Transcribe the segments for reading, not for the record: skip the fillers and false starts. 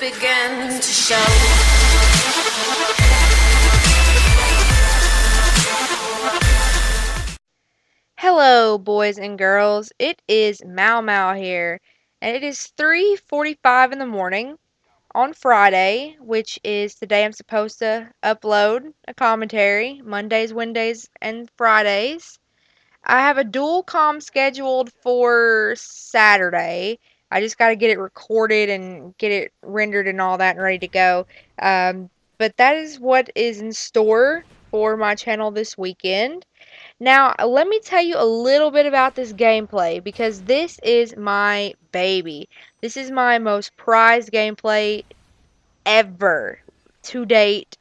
begin to show. Hello, boys and girls. It is MalMal here, and it is 3:45 in the morning on Friday, which is the day I'm supposed to upload a commentary, Mondays, Wednesdays, and Fridays. I have a dual com scheduled for Saturday. I just got to get it recorded and get it rendered and all that and ready to go. But that is what is in store for my channel this weekend. Now, let me tell you a little bit about this gameplay because this is my baby. This is my most prized gameplay ever to date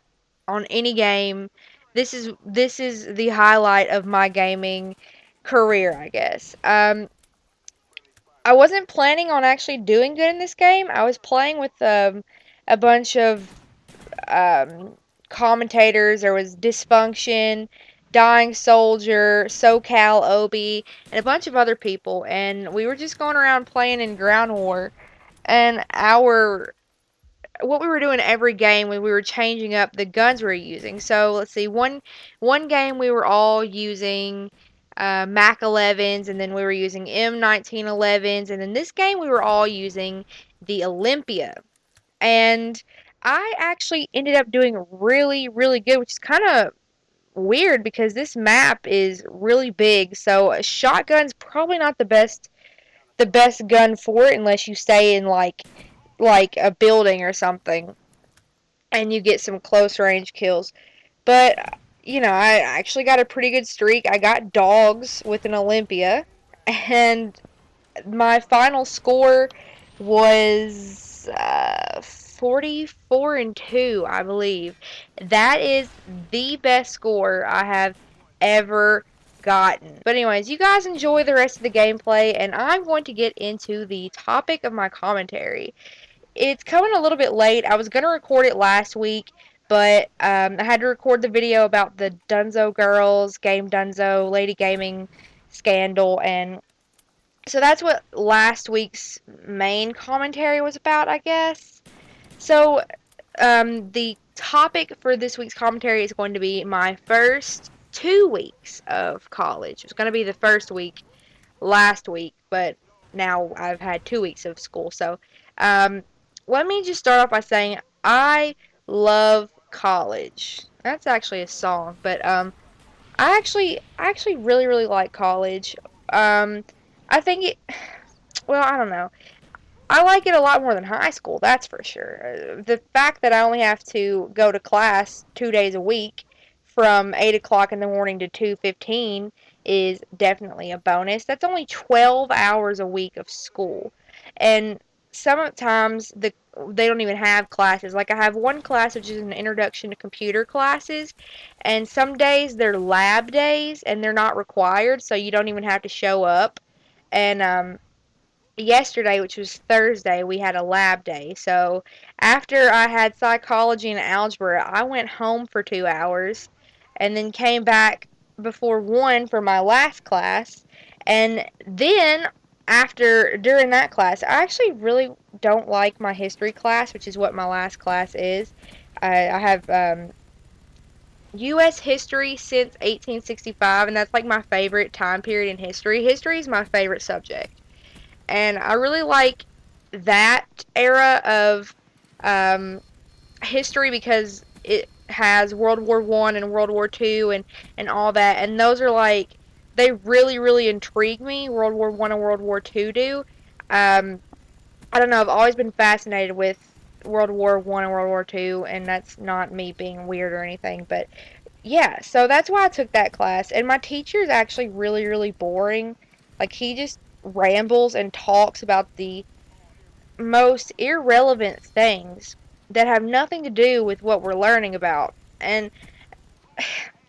on any game. This is the highlight of my gaming career, I guess. I wasn't planning on actually doing good in this game. I was playing with a bunch of um, commentators. There was Dysfunction, Dying Soldier, SoCal Obi, and a bunch of other people. And we were just going around playing in Ground War. And our what we were doing every game when we were changing up the guns we were using. So let's see, one game we were all using Mac 11s, and then we were using M1911s, and then this game we were all using the Olympia. And I actually ended up doing really, really good, which is kind of weird because this map is really big. So a shotgun's probably not the best gun for it unless you stay in like a building or something and you get some close range kills. But I actually got a pretty good streak. I got dogs with an Olympia, and my final score was 44 and 2, I believe. That is the best score I have ever gotten. But anyways, you guys enjoy the rest of the gameplay, and I'm going to get into the topic of my commentary. It's coming a little bit late. I was going to record it last week, but I had to record the video about the Dunzo girls, Game Dunzo, Lady Gaming scandal, and so that's what last week's main commentary was about, I guess. So, the topic for this week's commentary is going to be my first 2 weeks of college. It's going to be the first week last week, but now I've had 2 weeks of school. So, um, let me just start off by saying I love college. That's actually a song, but I actually really really like college. Um, I think it. Well, I don't know. I like it a lot more than high school, that's for sure. The fact that I only have to go to class 2 days a week from 8 o'clock in the morning to 2:15 is definitely a bonus. That's only 12 hours a week of school. And sometimes they don't even have classes. Like I have one class which is an introduction to computer classes, and some days they're lab days and they're not required, so you don't even have to show up. And yesterday, which was Thursday, we had a lab day. So after I had psychology and algebra, I went home for 2 hours and then came back before 1 for my last class. And then during that class, I actually really don't like my history class, which is what my last class is. I have U.S. history since 1865, and that's like my favorite time period in history. History is my favorite subject. And I really like that era of um, history because it has World War One and World War Two and all that, and those are like they really really intrigue me. World War One and World War Two do. Um, I don't know. I've always been fascinated with World War One and World War Two, and that's not me being weird or anything, but yeah. So that's why I took that class, and my teacher is actually really really boring. Like he just rambles and talks about the most irrelevant things that have nothing to do with what we're learning about. And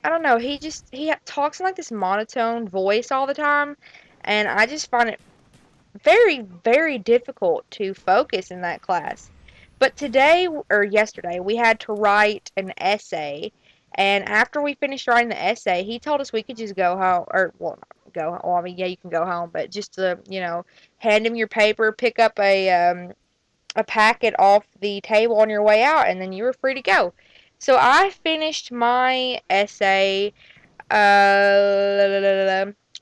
I don't know, he talks in like this monotone voice all the time, and I just find it very very difficult to focus in that class. But today or yesterday we had to write an essay, and after we finished writing the essay, he told us we could just go home or well not go well, I mean yeah you can go home, but just to hand him your paper, pick up a a packet off the table on your way out, and then you were free to go. So I finished my essay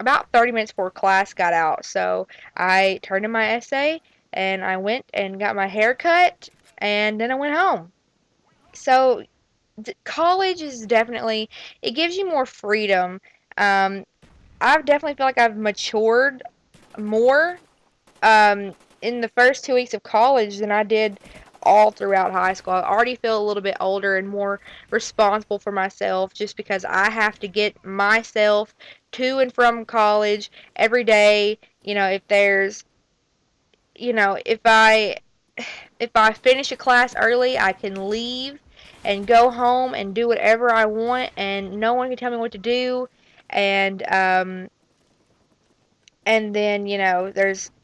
about 30 minutes before class got out. So I turned in my essay and I went and got my hair cut and then I went home. So college is definitely, it gives you more freedom. Um, I definitely feel like I've matured more in the first 2 weeks of college than I did all throughout high school. I already feel a little bit older and more responsible for myself just because I have to get myself to and from college every day. If there's, if I finish a class early, I can leave and go home and do whatever I want, and no one can tell me what to do. And and then,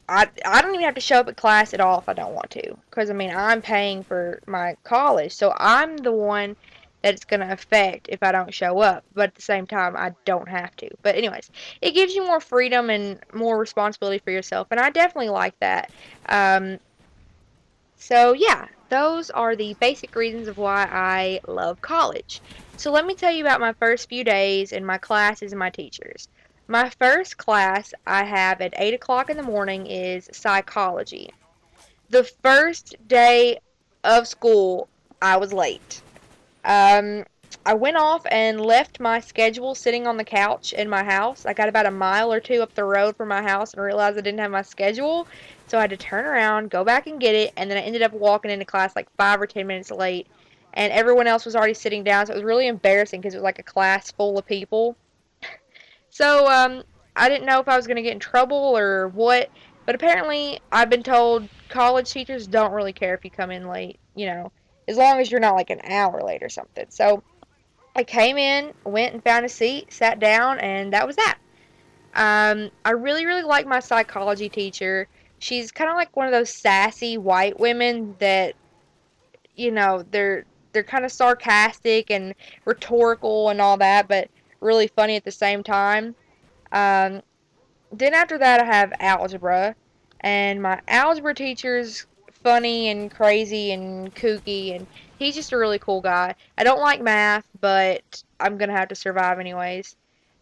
I don't even have to show up at class at all if I don't want to. Because, I mean, I'm paying for my college. So I'm the one that it's going to affect if I don't show up. But at the same time, I don't have to. But, anyways, it gives you more freedom and more responsibility for yourself. And I definitely like that. Um, so, yeah, those are the basic reasons of why I love college. So, let me tell you about my first few days and my classes and my teachers. My first class I have at 8 o'clock in the morning is psychology. The first day of school, I was late. Um, I went off and left my schedule sitting on the couch in my house. I got about a mile or two up the road from my house and realized I didn't have my schedule. So I had to turn around, go back and get it, and then I ended up walking into class like 5 or 10 minutes late. And everyone else was already sitting down, so it was really embarrassing because it was like a class full of people. So I didn't know if I was going to get in trouble or what, but apparently I've been told college teachers don't really care if you come in late, as long as you're not like an hour late or something. So I came in, went and found a seat, sat down, and that was that. I really, really like my psychology teacher. She's kind of like one of those sassy white women that, they're kind of sarcastic and rhetorical and all that, but really funny at the same time. Um, then after that, I have algebra, and my algebra teacher's funny and crazy and kooky, and he's just a really cool guy. I don't like math, but I'm gonna have to survive anyways.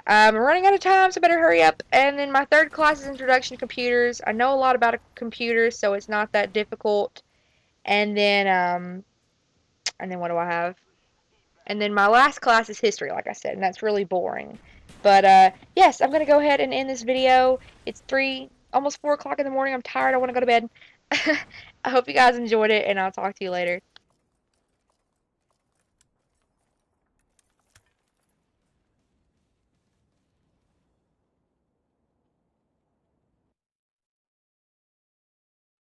I'm running out of time, so better hurry up. And then my third class is Introduction to Computers. I know a lot about computers, so it's not that difficult. And then, what do I have? And then my last class is history, like I said, and that's really boring. But yes, I'm gonna go ahead and end this video. It's almost 4 o'clock in the morning. I'm tired. I want to go to bed. I hope you guys enjoyed it, and I'll talk to you later.